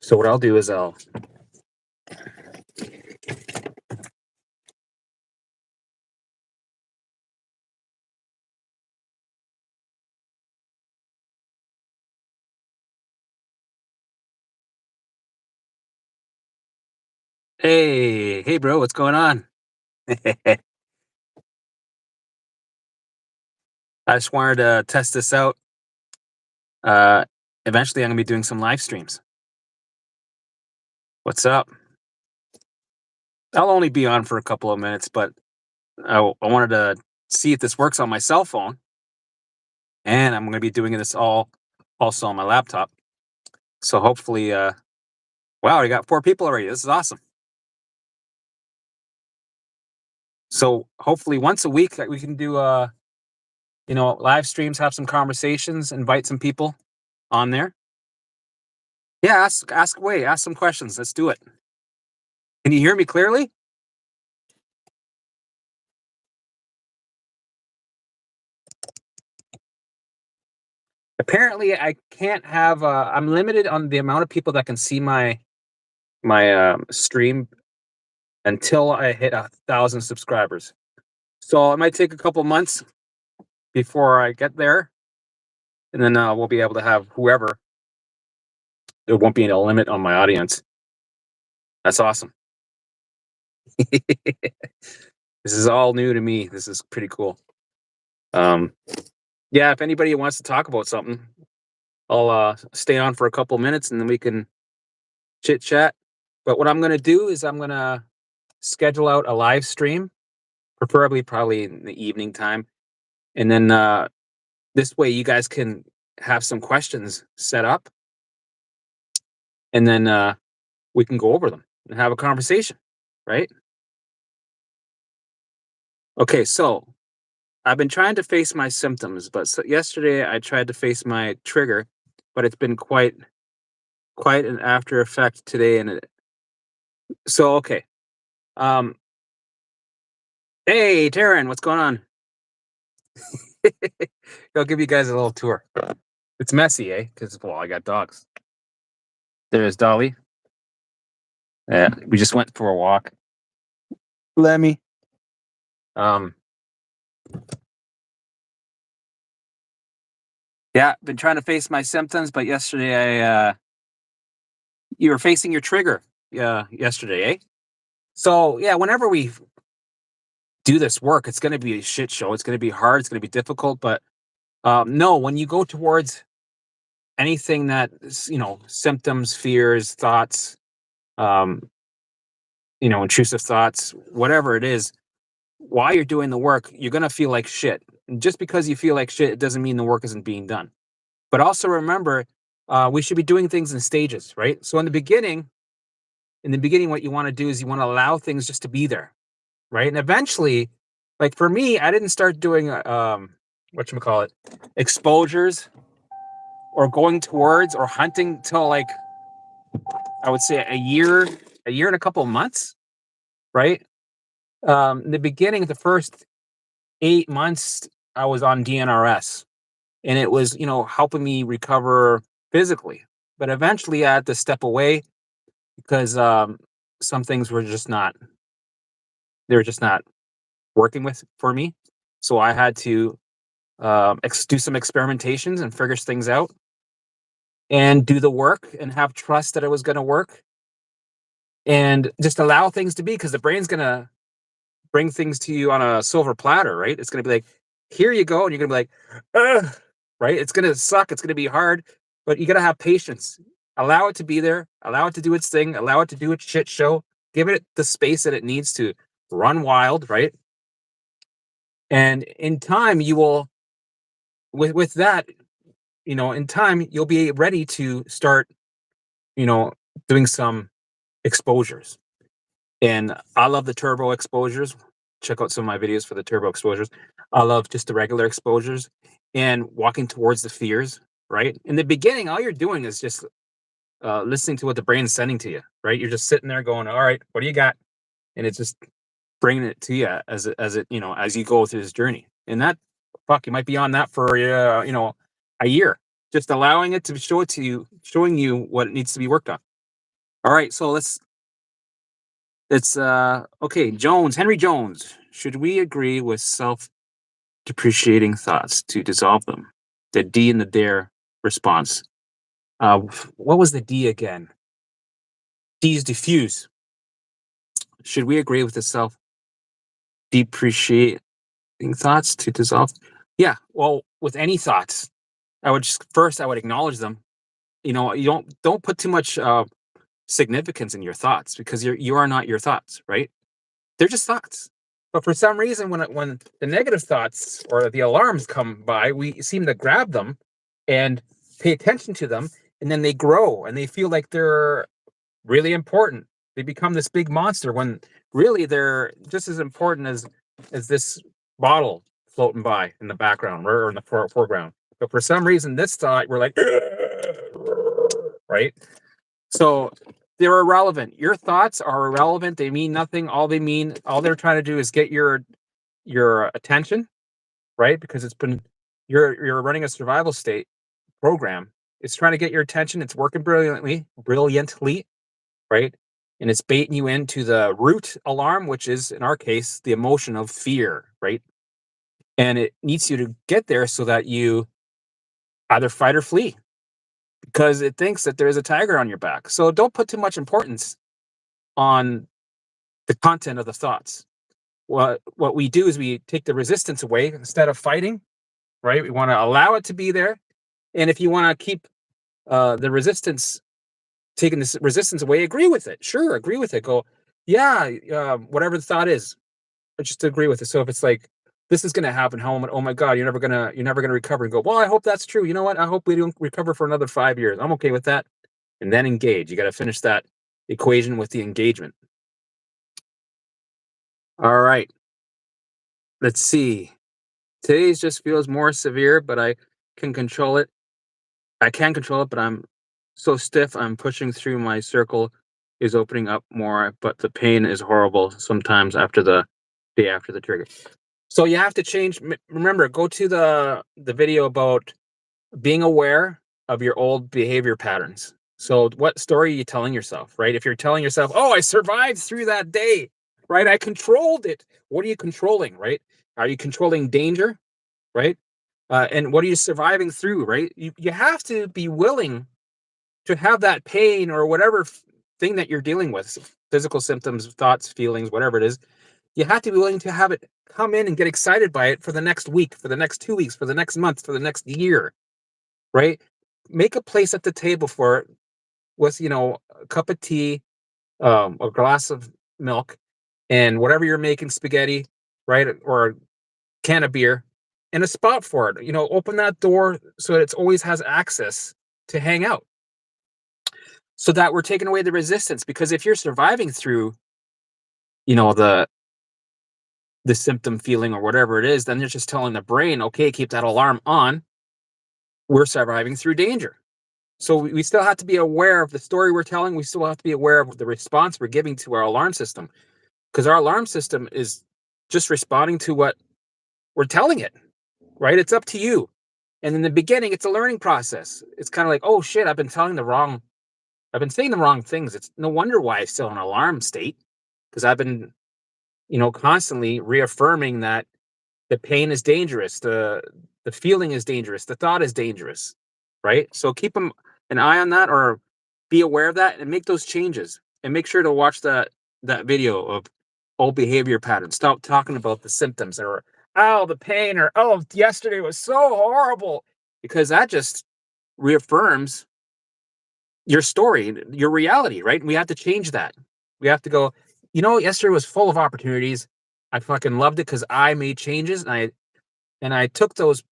So what I'll do is hey bro, what's going on? I just wanted to test this out. Uh, Eventually I'm gonna be doing some live streams. What's up? I'll only be on for a couple of minutes, but I wanted to see if this works on my cell phone, and I'm gonna be doing this all also on my laptop. So hopefully, wow, we got 4 people already. This is awesome. So hopefully once a week we can do live streams, have some conversations, invite some people on there. Yeah, ask away, ask some questions. Let's do it. Can you hear me clearly? Apparently, I can't have. I'm limited on the amount of people that can see my stream until I hit 1,000 subscribers. So it might take a couple months before I get there, and then we'll be able to have whoever. There won't be a limit on my audience. That's awesome. This is all new to me. This is pretty cool. Yeah, if anybody wants to talk about something, I'll stay on for a couple minutes and then we can chit chat. But what I'm going to do is I'm going to schedule out a live stream, preferably probably in the evening time. And then this way you guys can have some questions set up. And then we can go over them and have a conversation, right? Okay, so I've been trying to face my symptoms, but yesterday I tried to face my trigger, but it's been quite an after effect today. So okay, um, hey Taryn, what's going on? I'll give you guys a little tour. It's messy, eh? Because well, I got dogs. There's Dolly. Yeah, we just went for a walk. Lemmy. Um, yeah, been trying to face my symptoms, but yesterday you were facing your trigger. Yeah, yesterday, eh? So yeah, whenever we do this work, it's going to be a shit show. It's going to be hard. It's going to be difficult. But no, when you go towards anything that symptoms, fears, thoughts, um, intrusive thoughts, whatever it is, while you're doing the work, you're going to feel like shit. And just because you feel like shit, it doesn't mean the work isn't being done. But also remember, we should be doing things in stages, right? So in the beginning, what you want to do is you want to allow things just to be there, right? And eventually, like for me, I didn't start doing whatchamacallit, exposures or going towards or hunting till like I would say a year and a couple of months, right? In the beginning, the first 8 months, I was on DNRS, and it was helping me recover physically. But eventually, I had to step away because some things were just not they were just not working with for me. So I had to do some experimentations and figure things out and do the work and have trust that it was going to work and just allow things to be because the brain's going to bring things to you on a silver platter, right? It's going to be like, here you go. And you're going to be like, ugh, right? It's going to suck. It's going to be hard, but you got to have patience. Allow it to be there. Allow it to do its thing. Allow it to do its shit show. Give it the space that it needs to run wild, right? And in time, you will, with that, in time, you'll be ready to start, you know, doing some exposures. And I love the turbo exposures. Check out some of my videos for the turbo exposures. I love just the regular exposures and walking towards the fears, right? In the beginning, all you're doing is just listening to what the brain's sending to you, right? You're just sitting there going, all right, what do you got? And it's just bringing it to you as you go through this journey. And that, fuck, you might be on that for, a year, just allowing it to show it to you, showing you what it needs to be worked on. All right. So okay. Henry Jones, should we agree with self depreciating thoughts to dissolve them? The D in the dare response. Uh, what was the D again? D is diffuse. Should we agree with the self depreciating thoughts to dissolve? Yeah. Well, with any thoughts, I would acknowledge them. You don't put too much significance in your thoughts, because you are not your thoughts, right? They're just thoughts. But for some reason, when the negative thoughts or the alarms come by, we seem to grab them and pay attention to them, and then they grow and they feel like they're really important. They become this big monster when really they're just as important as this bottle floating by in the background or in the foreground. But for some reason, this thought we're like, right? So they're irrelevant. Your thoughts are irrelevant. They mean nothing. All they're trying to do is get your attention, right? Because you're running a survival state program. It's trying to get your attention. It's working brilliantly, right? And it's baiting you into the root alarm, which is in our case the emotion of fear, right? And it needs you to get there so that you either fight or flee, because it thinks that there's a tiger on your back. So don't put too much importance on the content of the thoughts. What we do is we take the resistance away instead of fighting, right? We want to allow it to be there. And if you want to keep the resistance, taking this resistance away, agree with it. Sure, agree with it. Go, yeah, whatever the thought is, just agree with it. So if it's like, this is going to happen, oh my God, you're never gonna recover, and go, well, I hope that's true. You know what? I hope we don't recover for another 5 years. I'm okay with that. And then engage. You got to finish that equation with the engagement. All right. Let's see. Today's just feels more severe, but can control it. I can control it, but I'm so stiff. I'm pushing through. My circle is opening up more, but the pain is horrible sometimes after the day after the trigger. So you have to change. Remember, go to the video about being aware of your old behavior patterns. So what story are you telling yourself, right? If you're telling yourself, "Oh, I survived through that day," right? I controlled it. What are you controlling, right? Are you controlling danger, right? And what are you surviving through, right? You have to be willing to have that pain or whatever thing that you're dealing with, physical symptoms, thoughts, feelings, whatever it is. You have to be willing to have it come in and get excited by it for the next week, for the next 2 weeks, for the next month, for the next year, right? Make a place at the table for it with, a cup of tea, a glass of milk, and whatever you're making, spaghetti, right? Or a can of beer, and a spot for it. Open that door so that it always has access to hang out, so that we're taking away the resistance. Because if you're surviving through, the symptom feeling or whatever it is, then you're just telling the brain, okay, keep that alarm on. We're surviving through danger. So we still have to be aware of the story we're telling. We still have to be aware of the response we're giving to our alarm system, because our alarm system is just responding to what we're telling it, right? It's up to you. And in the beginning, it's a learning process. It's kind of like, oh shit, I've been saying the wrong things. It's no wonder why I'm still in an alarm state, because I've been, constantly reaffirming that the pain is dangerous, the feeling is dangerous, the thought is dangerous, right? So keep an eye on that, or be aware of that, and make those changes. And make sure to watch that video of old behavior patterns. Stop talking about the symptoms, or oh, the pain, or oh, yesterday was so horrible, because that just reaffirms your story, your reality, right? And we have to change that. We have to go, yesterday was full of opportunities. I fucking loved it because I made changes, and I took those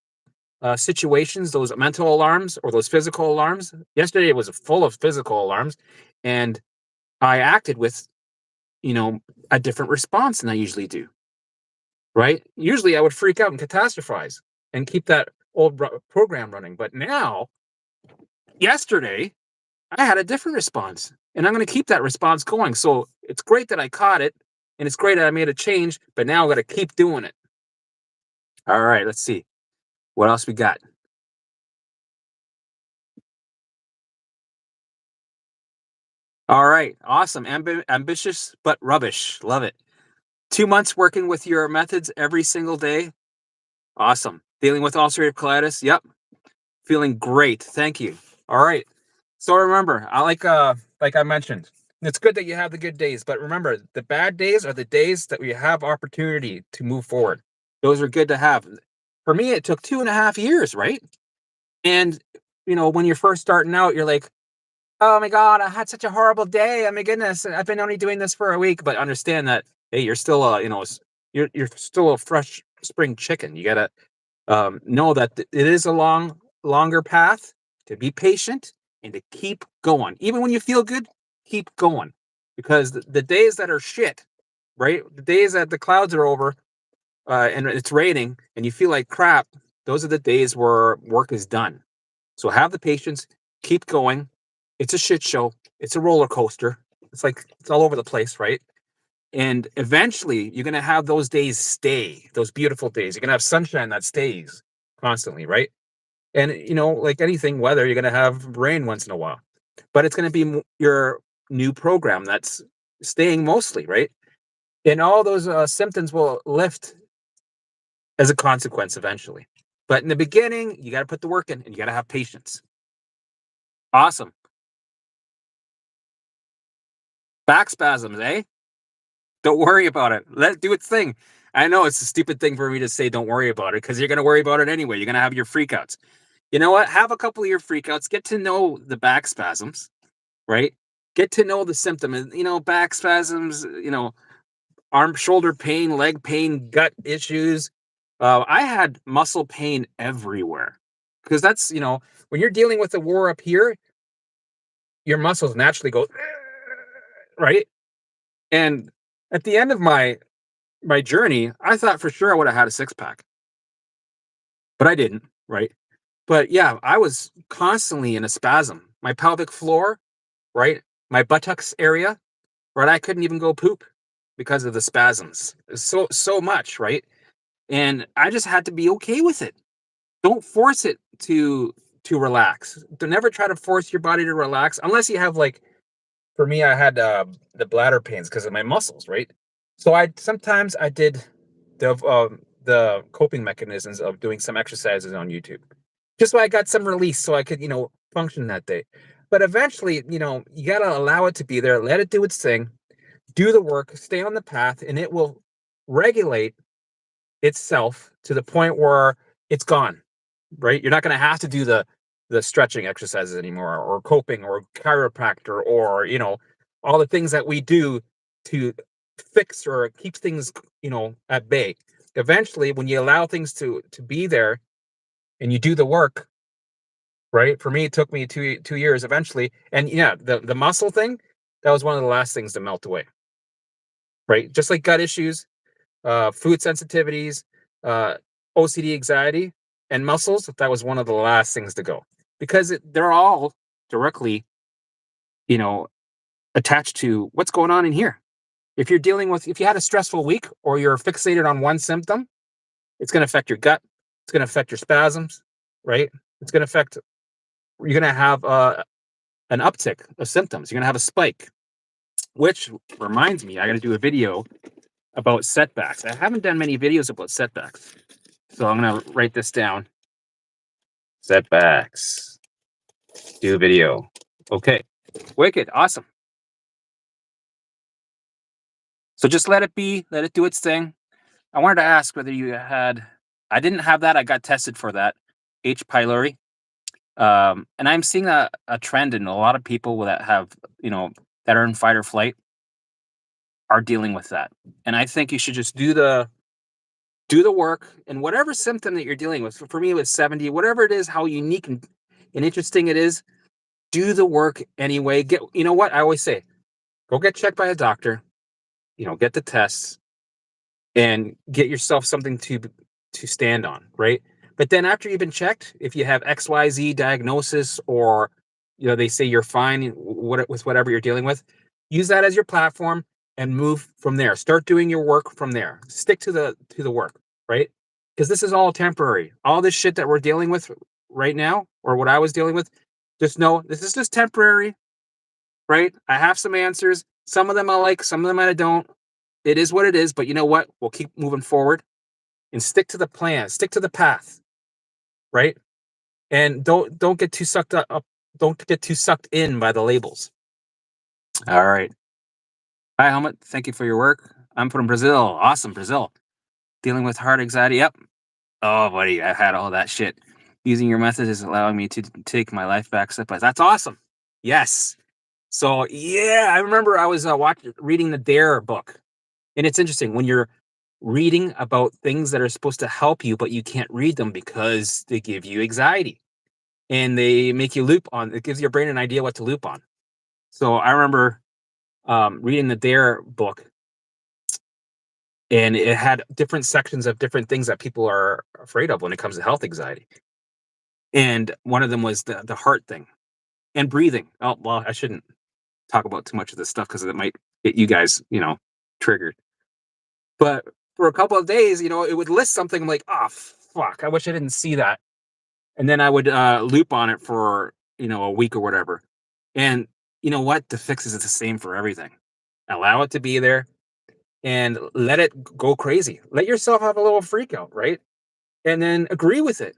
situations, those mental alarms or those physical alarms. Yesterday it was full of physical alarms, and I acted with, a different response than I usually do. Right? Usually I would freak out and catastrophize and keep that old program running. But now, yesterday, I had a different response, and I'm going to keep that response going. So it's great that I caught it, and it's great that I made a change, but now I got to keep doing it. All right, let's see what else we got. All right, awesome. Ambitious but rubbish. Love it. 2 months working with your methods every single day. Awesome. Dealing with ulcerative colitis. Yep. Feeling great. Thank you. All right. So remember, like I mentioned, it's good that you have the good days, but remember, the bad days are the days that we have opportunity to move forward. Those are good to have. For me, it took 2.5 years, right? And when you're first starting out, you're like, oh my God, I had such a horrible day. Oh my goodness. I've been only doing this for a week. But understand that, hey, you're still you're still a fresh spring chicken. You gotta know that it is a longer path, to be patient and to keep going. Even when you feel good, keep going. Because the days that are shit, right? The days that the clouds are over, and it's raining and you feel like crap, those are the days where work is done. So have the patience, keep going. It's a shit show. It's a roller coaster. It's like it's all over the place, right? And eventually you're gonna have those days stay, those beautiful days. You're gonna have sunshine that stays constantly, right? And like anything, weather, you're gonna have rain once in a while. But it's gonna be your new program that's staying mostly, right? And all those symptoms will lift as a consequence eventually. But in the beginning, you got to put the work in and you got to have patience. Awesome. Back spasms, eh? Don't worry about it. Let it do its thing. I know it's a stupid thing for me to say, don't worry about it, because you're going to worry about it anyway. You're going to have your freakouts. You know what? Have a couple of your freakouts. Get to know the back spasms, right? Get to know the symptom. And, back spasms, arm, shoulder pain, leg pain, gut issues. I had muscle pain everywhere, because that's, when you're dealing with the war up here, your muscles naturally go right. And at the end of my journey, I thought for sure I would have had a six pack, but I didn't. Right. But yeah, I was constantly in a spasm. My pelvic floor, right, my buttocks area, right. I couldn't even go poop because of the spasms. So much, right. And I just had to be okay with it. Don't force it to relax. Don't never try to force your body to relax unless you have, like, for me, I had the bladder pains because of my muscles, right? So I sometimes I did the coping mechanisms of doing some exercises on YouTube, just so I got some release, so I could function that day. But eventually, you gotta allow it to be there, let it do its thing, do the work, stay on the path, and it will regulate itself to the point where it's gone, right? You're not going to have to do the stretching exercises anymore, or coping, or chiropractor, or all the things that we do to fix or keep things at bay. Eventually, when you allow things to be there and you do the work, right? For me, it took me two years eventually, and yeah, the muscle thing, that was one of the last things to melt away, right? Just like gut issues, food sensitivities, uh, OCD, anxiety, and muscles. That was one of the last things to go, because they're all directly, you know, attached to what's going on in here. If you had a stressful week or you're fixated on one symptom, it's going to affect your gut. It's going to affect your spasms, right? It's going to affect. You're going to have an uptick of symptoms. You're going to have a spike, which reminds me, I got to do a video about setbacks. I haven't done many videos about setbacks. So I'm going to write this down. Setbacks. Do video. Okay. Wicked. Awesome. So just let it be. Let it do its thing. I wanted to ask whether you had. I didn't have that. I got tested for that. H. pylori. And I'm seeing a trend in a lot of people that have, that are in fight or flight, are dealing with that. And I think you should just do the work, and whatever symptom that you're dealing with. For me, it was 70, whatever it is, how unique and interesting it is, do the work anyway. You know what? I always say, go get checked by a doctor, get the tests, and get yourself something to stand on, right? But then after you've been checked, if you have XYZ diagnosis, or they say you're fine with whatever you're dealing with. Use that as your platform and move from there. Start doing your work from there. Stick to the work, right? Because this is all temporary. All this shit that we're dealing with right now, or what I was dealing with, just know this is just temporary, right? I have some answers. Some of them I like, some of them I don't. It is what it is, but you know what? We'll keep moving forward and stick to the plan, stick to the path, right? And don't get too sucked up, don't get too sucked in by the labels. All right. Hi, Helmut. Thank you for your work. I'm from Brazil. Awesome, Brazil. Dealing with heart anxiety. Yep. Oh, buddy, I had all that shit. Using your method is allowing me to take my life back step by. That's awesome. Yes. So yeah, I remember I was reading the Dare book, and it's interesting when you're reading about things that are supposed to help you, but you can't read them because they give you anxiety and they make you loop on. It gives your brain an idea what to loop on. So I remember reading the Dare book, and it had different sections of different things that people are afraid of when it comes to health anxiety. And one of them was the heart thing and breathing. Oh, well, I shouldn't talk about too much of this stuff because it might get you guys, triggered. But for a couple of days, it would list something. I'm like, oh, fuck, I wish I didn't see that. And then I would loop on it for, a week or whatever. And you know what? The fix is the same for everything. Allow it to be there and let it go crazy. Let yourself have a little freak out, right? And then agree with it.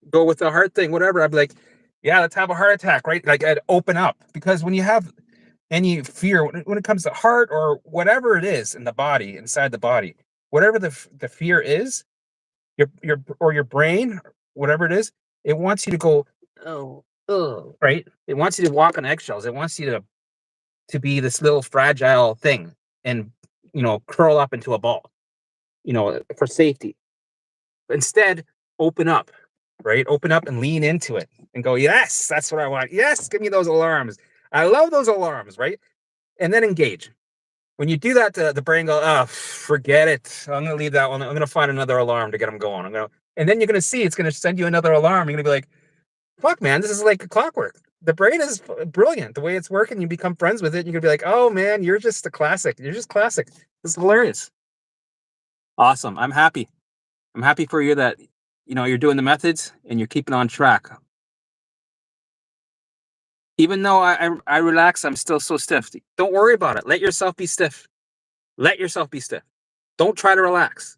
Go with the heart thing, whatever. I'd be like, yeah, let's have a heart attack, right? Like, I'd open up, because when you have any fear, when it comes to heart or whatever it is in the body, inside the body, whatever the fear is, your brain, whatever it is, it wants you to go, oh, right? It wants you to walk on eggshells. It wants you to be this little fragile thing and curl up into a ball, for safety. Instead, open up, right? Open up and lean into it and go, yes, that's what I want. Yes, give me those alarms. I love those alarms, right? And then engage. When you do that, the brain goes, oh, forget it. I'm going to leave that one. I'm going to find another alarm to get them going. And then you're going to see it's going to send you another alarm. You're going to be like, fuck, man, this is like a clockwork. The brain is brilliant. The way it's working, you become friends with it. You're going to be like, oh, man, you're just a classic. You're just classic. This is hilarious. Awesome. I'm happy. I'm happy for you that, you're doing the methods and you're keeping on track. Even though I relax, I'm still so stiff. Don't worry about it. Let yourself be stiff. Let yourself be stiff. Don't try to relax.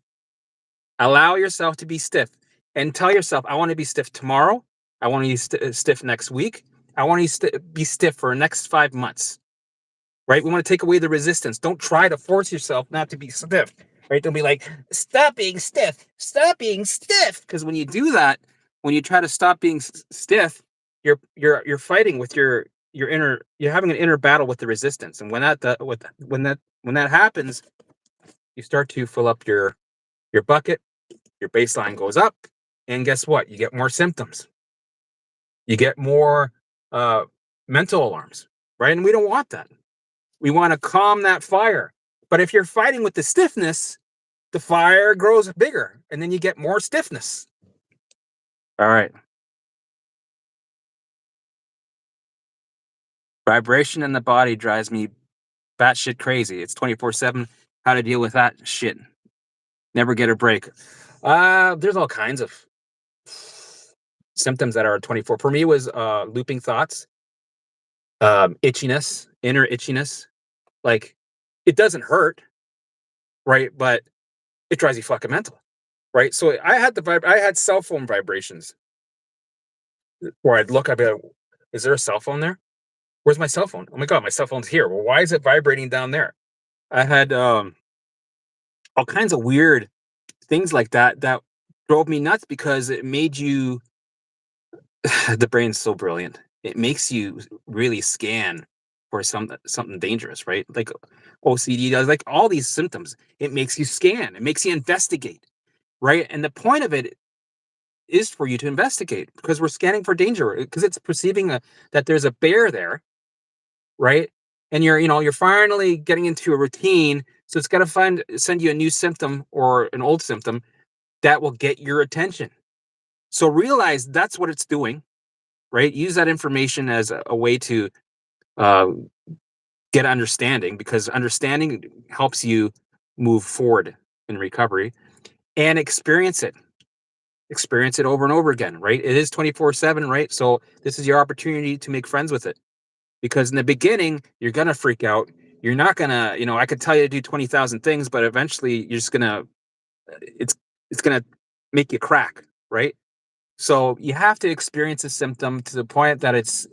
Allow yourself to be stiff and tell yourself, I want to be stiff tomorrow. I want to be stiff next week. I want to be stiff for the next 5 months, right? We want to take away the resistance. Don't try to force yourself not to be stiff, right? Don't be like, stop being stiff. Stop being stiff. Because when you do that, when you try to stop being stiff, you're fighting with your inner, you're having an inner battle with the resistance. And when that happens, you start to fill up your bucket, your baseline goes up, and guess what? You get more symptoms. You get more mental alarms, right? And we don't want that. We want to calm that fire. But if you're fighting with the stiffness, the fire grows bigger, and then you get more stiffness. All right. Vibration in the body drives me batshit crazy. It's 24/7. How to deal with that shit? Never get a break. There's all kinds of symptoms that are 24. For me, it was looping thoughts, itchiness, inner itchiness. Like, it doesn't hurt, right? But it drives you fucking mental, right? So I had cell phone vibrations where I'd be like, is there a cell phone there? Where's my cell phone? Oh my God, my cell phone's here. Well, why is it vibrating down there? I had all kinds of weird things like that drove me nuts, because it made you the brain's so brilliant. It makes you really scan for something dangerous, right? Like OCD does, like all these symptoms. It makes you scan. It makes you investigate, right? And the point of it is for you to investigate, because we're scanning for danger, because it's perceiving that there's a bear there, right? And you're finally getting into a routine, so it's got to send you a new symptom or an old symptom that will get your attention. So realize that's what it's doing. right? Use that information as a way to uh, get understanding, because understanding helps you move forward in recovery, and experience it over and over again, right? It is 24/7, right? So this is your opportunity to make friends with it, because in the beginning you're gonna freak out. You're not gonna, I could tell you to do 20,000 things, but eventually you're just gonna, it's it's gonna make you crack, right? So you have to experience a symptom to the point that it's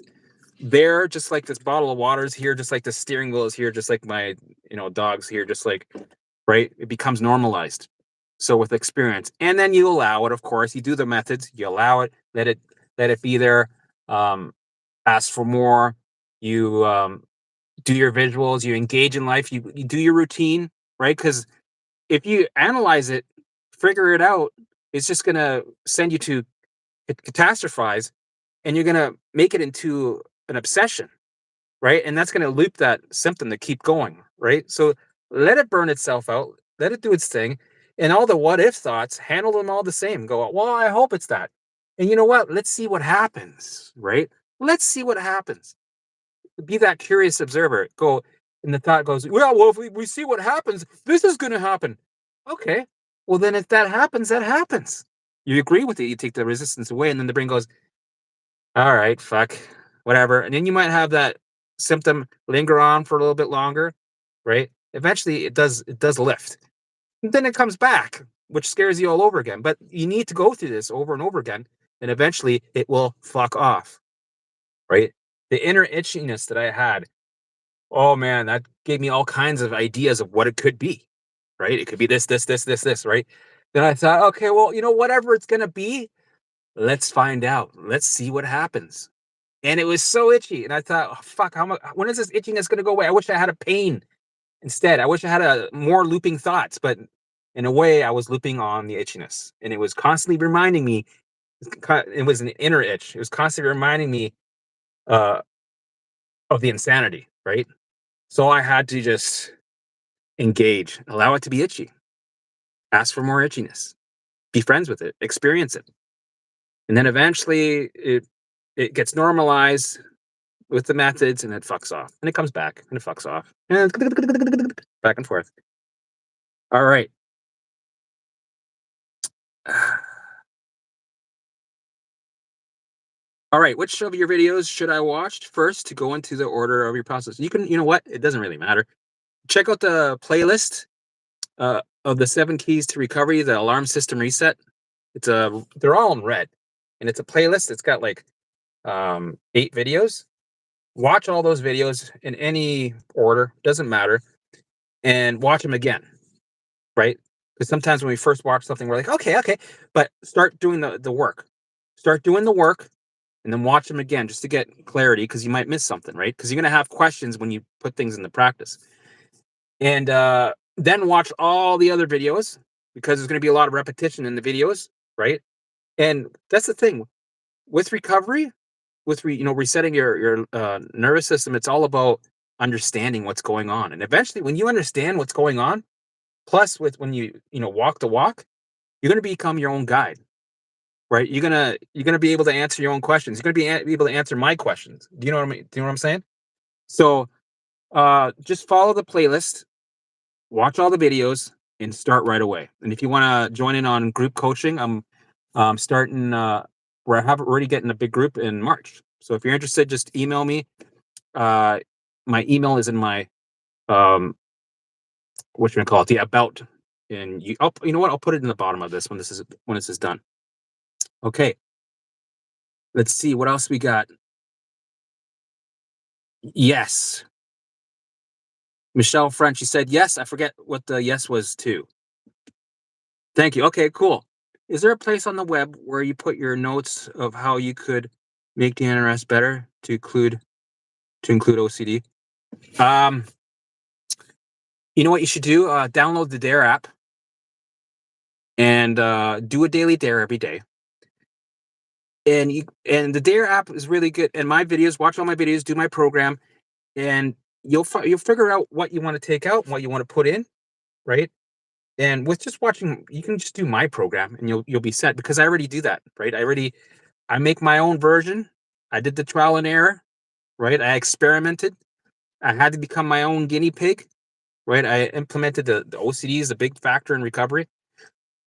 there, just like this bottle of water is here, just like the steering wheel is here, just like my, dog's here, just like, right? It becomes normalized. So with experience, and then you allow it. Of course, you do the methods. You allow it. Let it be there. Um, Ask for more. You do your visuals. You engage in life. You do your routine, right? Because if you analyze it, figure it out, it's just gonna send you to catastrophize, and you're gonna make it into an obsession, right? And that's gonna loop that symptom to keep going, right? So let it burn itself out, let it do its thing, and all the what if thoughts, handle them all the same. Go, well, I hope it's that. And you know what? Let's see what happens, right? Let's see what happens. Be that curious observer. Go, and the thought goes, well, if we see what happens, this is gonna happen. Okay. Well, then if that happens, that happens. You agree with it, you take the resistance away, and then the brain goes, all right, fuck, whatever. And then you might have that symptom linger on for a little bit longer, right? Eventually it does lift. And then it comes back, which scares you all over again. But you need to go through this over and over again, and eventually it will fuck off, right? The inner itchiness that I had, oh man, that gave me all kinds of ideas of what it could be, right? It could be this, right? Then I thought, okay, well, whatever it's gonna be, let's find out. Let's see what happens. And it was so itchy, and I thought, "Oh, fuck, when is this itchiness gonna go away? I wish I had a pain instead. I wish I had a more looping thoughts." But in a way, I was looping on the itchiness, and it was constantly reminding me. It was an inner itch. It was constantly reminding me uh, of the insanity, right? So I had to just engage, allow it to be itchy, ask for more itchiness, be friends with it, experience it, and then eventually it gets normalized with the methods, and it fucks off, and it comes back, and it fucks off, and back and forth. All right. All right. Which of your videos should I watch first to go into the order of your process? You know what? It doesn't really matter. Check out the playlist of the 7 keys to recovery, the alarm system reset. They're all in red, and it's a playlist. It's got like 8 videos. Watch all those videos in any order, doesn't matter, and watch them again, right? Because sometimes when we first watch something, we're like, okay, but start doing the work. Start doing the work, and then watch them again just to get clarity, because you might miss something, right? Because you're gonna have questions when you put things into practice. And then watch all the other videos, because there's gonna be a lot of repetition in the videos, right? And that's the thing with recovery, with resetting your nervous system. It's all about understanding what's going on, and eventually, when you understand what's going on, plus with when you walk the walk, you're gonna become your own guide, right? You're gonna be able to answer your own questions. You're gonna be able to answer my questions. Do you know what I mean? Do you know what I'm saying? So just follow the playlist, watch all the videos, and start right away. And if you want to join in on group coaching, I'm starting where I have already getting a big group in March. So if you're interested, just email me. Uh, my email is in my what you gonna call it, the about. And you know what? I'll put it in the bottom of this when this is done. Okay, let's see what else we got. Yes, Michelle French. She said yes. I forget what the yes was too. Thank you. Okay, cool. Is there a place on the web where you put your notes of how you could make the NRS better to include OCD? Um, you know what you should do? Download the Dare app and do a daily Dare every day. And the Dare app is really good. And my videos, watch all my videos, do my program, and you'll figure out what you want to take out and what you want to put in, right? And with just watching, you can just do my program, and you'll be set, because I already do that, right? I make my own version, I did the trial and error, right? I experimented. I had to become my own guinea pig, right? I implemented the OCD is a big factor in recovery.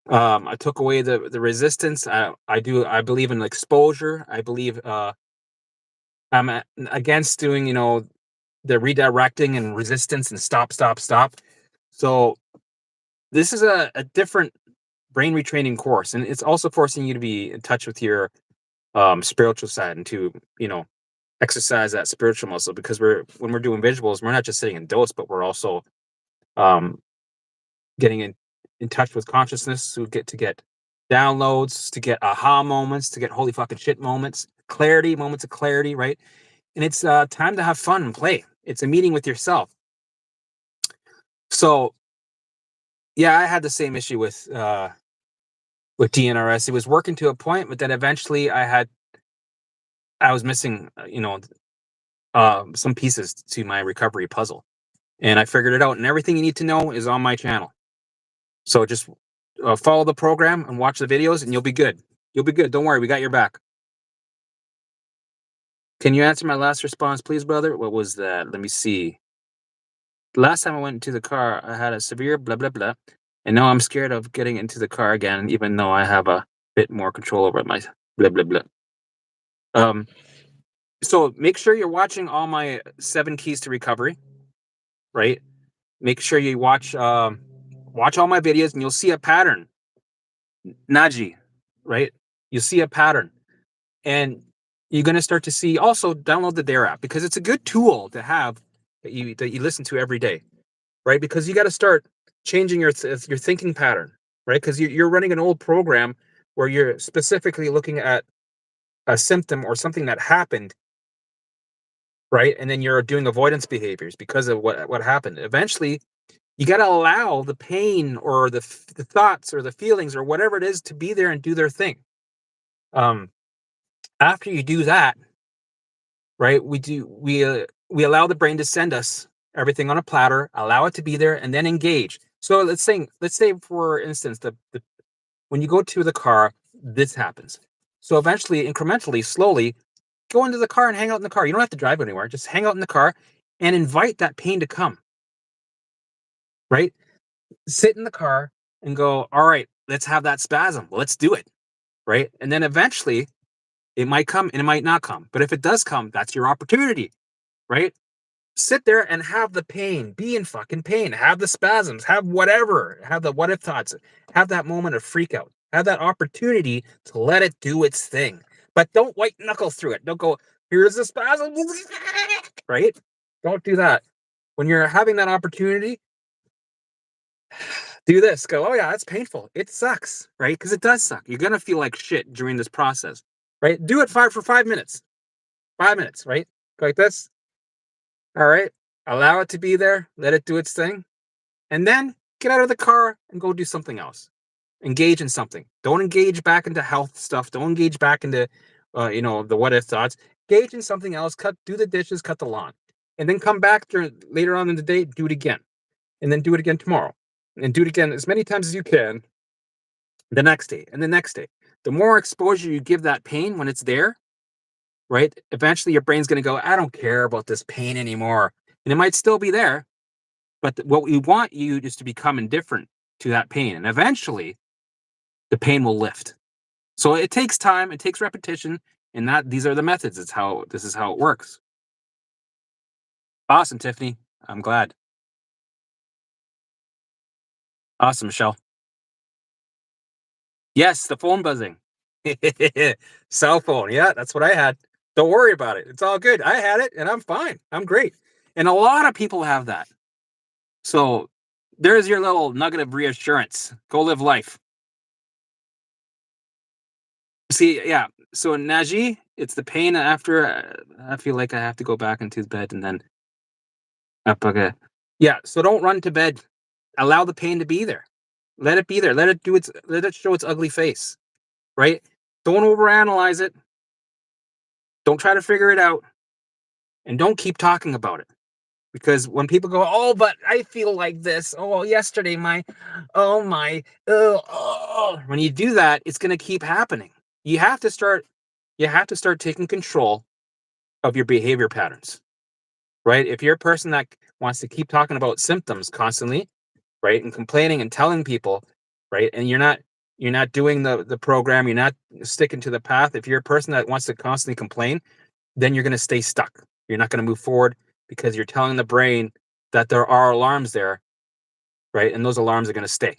I took away the resistance. I believe in exposure. I believe against doing the redirecting and resistance and stop, stop, stop. So this is a different brain retraining course, and it's also forcing you to be in touch with your spiritual side and to exercise that spiritual muscle, because when we're doing visuals, we're not just sitting in dose, but we're also um, getting in touch with consciousness, to get downloads, to get aha moments, to get holy fucking shit moments, moments of clarity, right? And it's time to have fun and play. It's a meeting with yourself. So yeah, I had the same issue with DNRS. It was working to a point, but then eventually I was missing some pieces to my recovery puzzle, and I figured it out. And everything you need to know is on my channel. So just follow the program and watch the videos, and you'll be good. You'll be good. Don't worry, we got your back. Can you answer my last response, please, brother? What was that? Let me see. Last time I went into the car, I had a severe blah blah blah, and now I'm scared of getting into the car again, even though I have a bit more control over my blah blah blah. Um, so make sure you're watching all my 7 keys to recovery, right? Make sure you watch all my videos, and you'll see a pattern. Naji, right? You'll see a pattern, and you're gonna start to see. Also, download the Dare app, because it's a good tool to have that you listen to every day, right? Because you got to start changing your thinking pattern, right? Because you're running an old program where you're specifically looking at a symptom or something that happened, right? And then you're doing avoidance behaviors because of what happened. Eventually, you got to allow the pain or the thoughts or the feelings or whatever it is to be there and do their thing. After you do that, right? We allow the brain to send us everything on a platter, allow it to be there, and then engage. So let's say for instance, when you go to the car, this happens. So eventually, incrementally, slowly, go into the car and hang out in the car. You don't have to drive anywhere. Just hang out in the car and invite that pain to come. Right? Sit in the car and go, all right, let's have that spasm. Let's do it. Right? And then eventually it might come and it might not come. But if it does come, that's your opportunity. Right? Sit there and have the pain, be in fucking pain, have the spasms, have whatever, have the what if thoughts, have that moment of freak out, have that opportunity to let it do its thing. But don't white knuckle through it. Don't go, here's the spasm, right? Don't do that. When you're having that opportunity, do this. Go, oh yeah, it's painful. It sucks, right? Because it does suck. You're gonna feel like shit during this process, right? Do it for 5 minutes. 5 minutes, right? Go like this. All right. Allow it to be there. Let it do its thing. And then get out of the car and go do something else. Engage in something. Don't engage back into health stuff. Don't engage back into, the what if thoughts. Engage in something else. Do the dishes, cut the lawn. And then come back later on in the day, do it again. And then do it again tomorrow. And do it again as many times as you can the next day and the next day. The more exposure you give that pain when it's there, right? Eventually your brain's going to go, I don't care about this pain anymore. And it might still be there, but what we want you is to become indifferent to that pain. And eventually the pain will lift. So it takes time, it takes repetition, and these are the methods. This is how it works. Awesome, Tiffany. I'm glad. Awesome, Michelle. Yes, the phone buzzing. Cell phone. Yeah, that's what I had. Don't worry about it. It's all good. I had it and I'm fine. I'm great. And a lot of people have that. So there's your little nugget of reassurance. Go live life. See, yeah. So Naji, it's the pain after I feel like I have to go back into bed and then up again. Yeah. So don't run to bed. Allow the pain to be there. Let it be there. Let it show its ugly face. Right? Don't overanalyze it. Don't try to figure it out. And don't keep talking about it. Because when people go, oh, but I feel like this. Oh, yesterday, when you do that, it's going to keep happening. You have to start taking control of your behavior patterns, right? If you're a person that wants to keep talking about symptoms constantly, right, and complaining and telling people, right, and you're not doing the program, you're not sticking to the path. If you're a person that wants to constantly complain, then you're going to stay stuck. You're not going to move forward because you're telling the brain that there are alarms there, right, and those alarms are going to stay.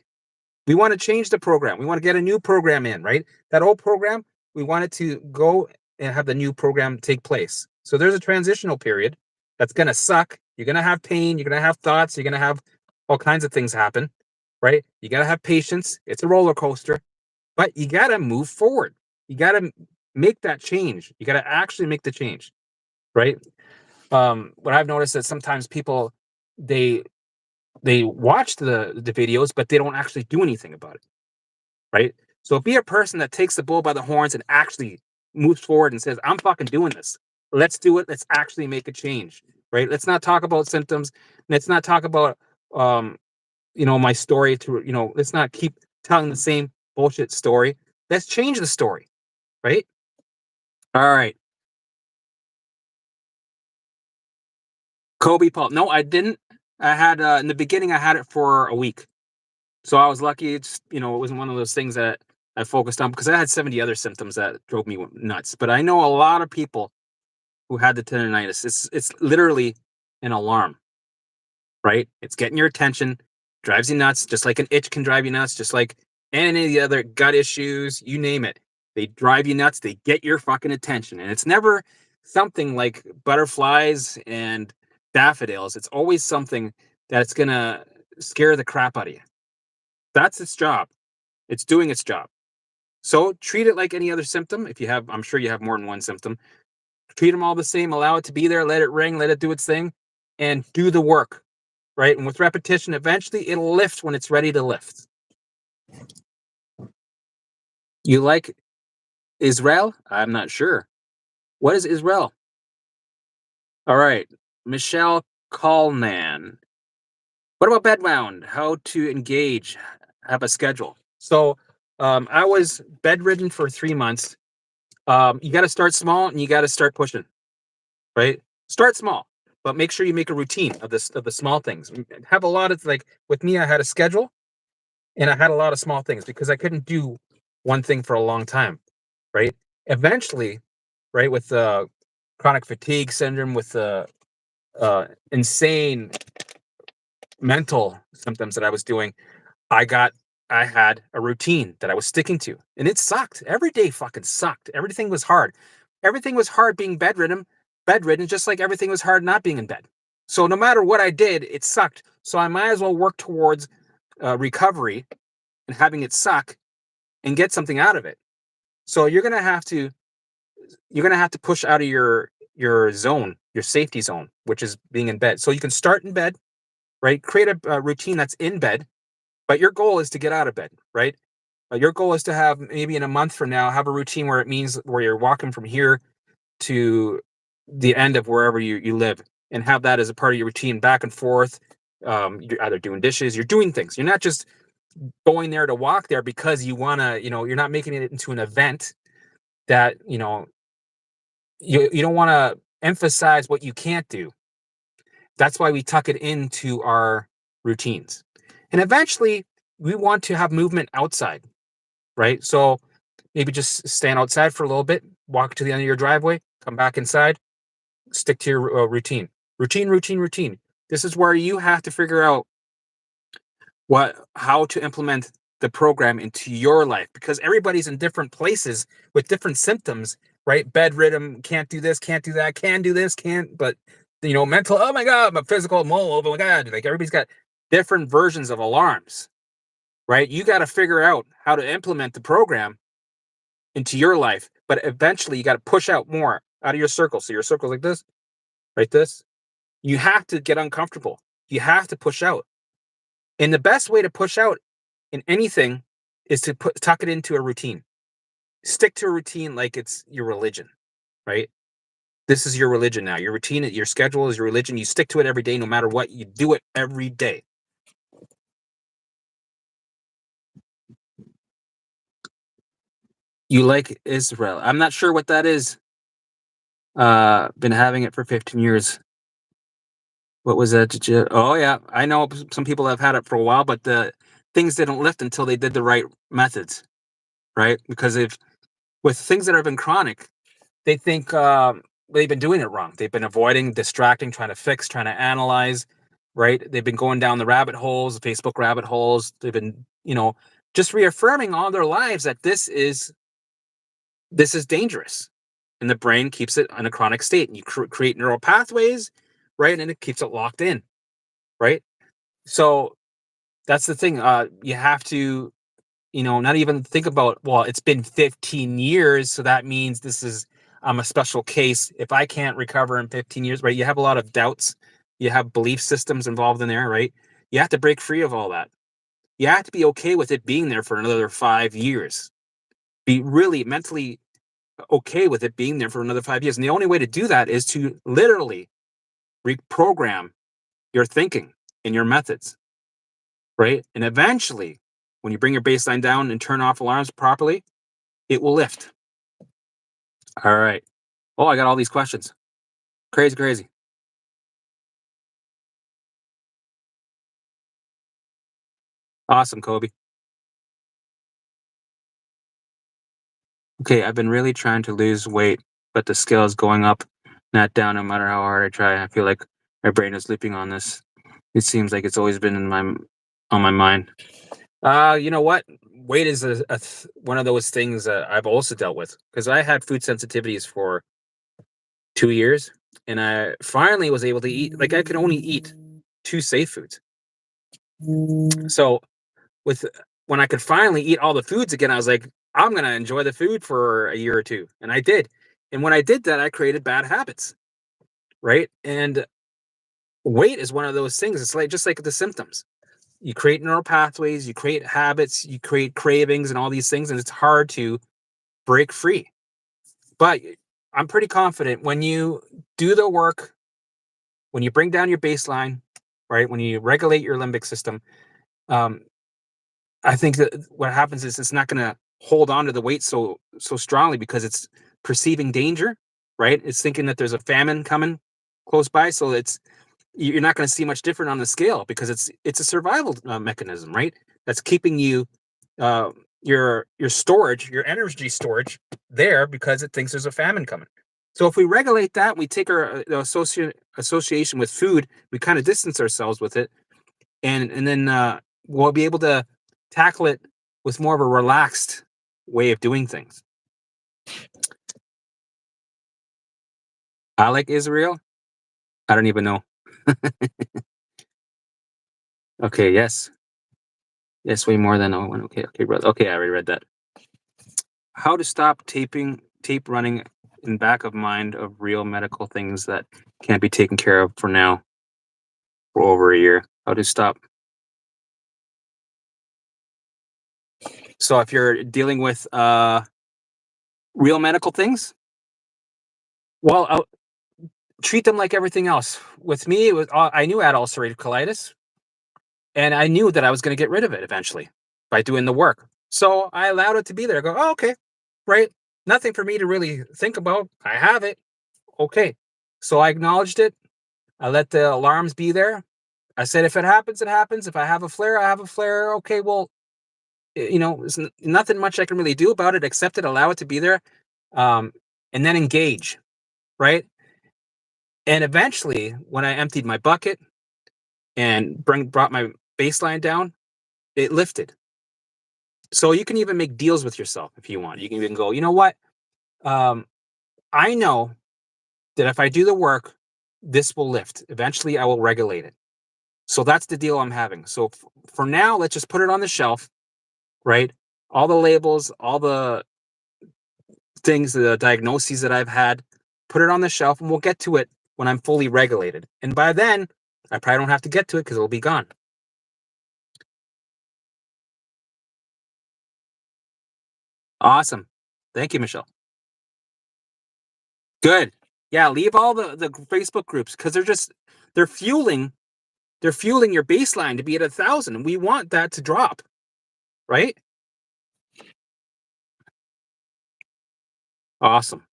We want to change the program. We want to get a new program in, right? That old program, we want it to go and have the new program take place. So there's a transitional period that's going to suck. You're going to have pain. You're going to have thoughts. You're going to have all kinds of things happen, right? You got to have patience. It's a roller coaster, but you got to move forward. You got to make that change. You got to actually make the change, right? What I've noticed is sometimes people they they watch the videos, but they don't actually do anything about it, right? So be a person that takes the bull by the horns and actually moves forward and says, "I'm fucking doing this. Let's do it. Let's actually make a change." Right? Let's not talk about symptoms. Let's not talk about um, my story to let's not keep telling the same bullshit story. Let's change the story, right? All right. Kobe Paul. No, I didn't. I had in the beginning I had it for a week. So I was lucky. It's it wasn't one of those things that I focused on because I had 70 other symptoms that drove me nuts. But I know a lot of people who had the tendonitis. It's literally an alarm, right? It's getting your attention, drives you nuts, just like an itch can drive you nuts, just like any of the other gut issues, you name it. They drive you nuts. They get your fucking attention, and it's never something like butterflies and daffodils. It's always something that's gonna scare the crap out of you. That's its job. It's doing its job. So treat it like any other symptom. If you have, I'm sure you have more than one symptom. Treat them all the same. Allow it to be there. Let it ring. Let it do its thing, and do the work. Right. And with repetition, eventually it'll lift when it's ready to lift. You like Israel? I'm not sure. What is Israel? All right. Michelle Callman. What about Bedbound? How to engage? Have a schedule. So I was bedridden for 3 months. You got to start small and you got to start pushing. Right? Start small, but make sure you make a routine of the small things. Have a lot of like with me, I had a schedule and I had a lot of small things because I couldn't do one thing for a long time. Right? Eventually, right, with the chronic fatigue syndrome, with the insane mental symptoms that I was doing, I got I had a routine that I was sticking to, and it sucked. Every day fucking sucked. Everything was hard. Everything was hard being bedridden, just like everything was hard not being in bed. So no matter what I did, it sucked. So I might as well work towards recovery and having it suck and get something out of it. So you're gonna have to push out of your zone, your safety zone, which is being in bed. So you can start in bed, right? Create a routine that's in bed, but your goal is to get out of bed, right? Your goal is to have maybe in a month from now have a routine where it means where you're walking from here to the end of wherever you live, and have that as a part of your routine back and forth. You're either doing dishes, you're doing things. You're not just going there to walk there because you want to. You're not making it into an event that you don't want to emphasize what you can't do. That's why we tuck it into our routines, and eventually we want to have movement outside, right? So maybe just stand outside for a little bit, walk to the end of your driveway, come back inside, stick to your routine. Routine. This is where you have to figure out how to implement the program into your life because everybody's in different places with different symptoms, right? Bedridden, can't do this, can't do that, can do this, can't, but mental, oh my God, my physical, oh my God, like everybody's got different versions of alarms, right? You got to figure out how to implement the program into your life, but eventually you got to push out more out of your circle. So your circle's like this, right? This. You have to get uncomfortable. You have to push out. And the best way to push out in anything is to tuck it into a routine. Stick to a routine like it's your religion, right? This is your religion now. Your routine, your schedule is your religion. You stick to it every day, no matter what. You do it every day. You like Israel. I'm not sure what that is. Been having it for 15 years. What was that? Oh yeah, I know some people have had it for a while, but the things didn't lift until they did the right methods, right? Because if with things that have been chronic, they think they've been doing it wrong. They've been avoiding, distracting, trying to fix, trying to analyze, right? They've been going down the rabbit holes, the Facebook rabbit holes. They've been, just reaffirming all their lives that this is dangerous, and the brain keeps it in a chronic state. And you create neural pathways, right, and it keeps it locked in, right. So that's the thing. You have to, not even think about, well, it's been 15 years, so that means this is a special case. If I can't recover in 15 years, right? You have a lot of doubts. You have belief systems involved in there, right? You have to break free of all that. You have to be okay with it being there for another 5 years. Be really mentally okay with it being there for another 5 years. And the only way to do that is to literally reprogram your thinking and your methods, right? And eventually, when you bring your baseline down and turn off alarms properly, it will lift. All right. Oh, I got all these questions. Crazy, crazy. Awesome, Kobe. Okay, I've been really trying to lose weight, but the scale is going up, not down, no matter how hard I try. I feel like my brain is looping on this. It seems like it's always been on my mind. You know what? Weight is one of those things that I've also dealt with because I had food sensitivities for 2 years, and I finally was able to eat. Like I could only eat two safe foods. So with when I could finally eat all the foods again, I was like, I'm gonna enjoy the food for a year or two, and I did. And when I did that, I created bad habits, right? And weight is one of those things. It's like just like the symptoms. You create neural pathways, you create habits, you create cravings, and all these things, and it's hard to break free. But I'm pretty confident when you do the work, when you bring down your baseline, right? When you regulate your limbic system, um, I think that what happens is it's not going to hold on to the weight so strongly because it's perceiving danger, right? It's thinking that there's a famine coming close by, so you're not going to see much different on the scale because it's a survival mechanism, right? That's keeping you uh, your storage, your energy storage there because it thinks there's a famine coming. So if we regulate that, we take our association with food, we kind of distance ourselves with it, and then we'll be able to tackle it with more of a relaxed way of doing things. I like Israel. I don't even know. Okay, yes, yes, way more than one. Okay, okay, brother. Okay, I already read that. How to stop tape running in back of mind of real medical things that can't be taken care of for now for over a year. How to stop. So if you're dealing with real medical things, well, treat them like everything else. With me, it was I knew I had ulcerative colitis, and I knew that I was going to get rid of it eventually by doing the work. So I allowed it to be there. I go, oh, okay, right. Nothing for me to really think about. I have it. Okay. So I acknowledged it. I let the alarms be there. I said, if it happens, it happens. If I have a flare, I have a flare. Okay, well, there's nothing much I can really do about it. Accept it, allow it to be there, um, and then engage, right? And eventually, when I emptied my bucket and brought my baseline down, it lifted. So you can even make deals with yourself if you want. You can even go, you know what? Um, I know that if I do the work, this will lift. Eventually, I will regulate it. So that's the deal I'm having. So for now, let's just put it on the shelf, right? All the labels, all the things, the diagnoses that I've had, put it on the shelf, and we'll get to it when I'm fully regulated. And by then, I probably don't have to get to it because it'll be gone. Awesome. Thank you, Michelle. Good. Yeah, leave all the Facebook groups because they're fueling they're fueling your baseline to be at 1,000, and we want that to drop, right? Awesome.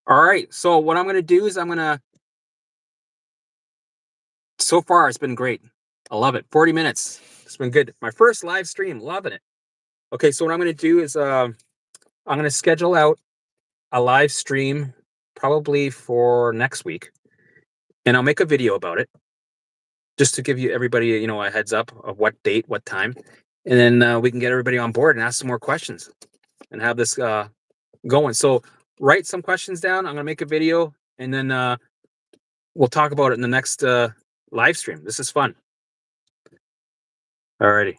All right. So what I'm going to do is so far it's been great. I love it. 40 minutes. It's been good. My first live stream, loving it. Okay. So what I'm going to do is I'm going to schedule out a live stream probably for next week, and I'll make a video about it just to give you everybody, a heads up of what date, what time, and then we can get everybody on board and ask some more questions and have this going. So write some questions down. I'm gonna make a video, and then we'll talk about it in the next live stream. This is fun. Alrighty.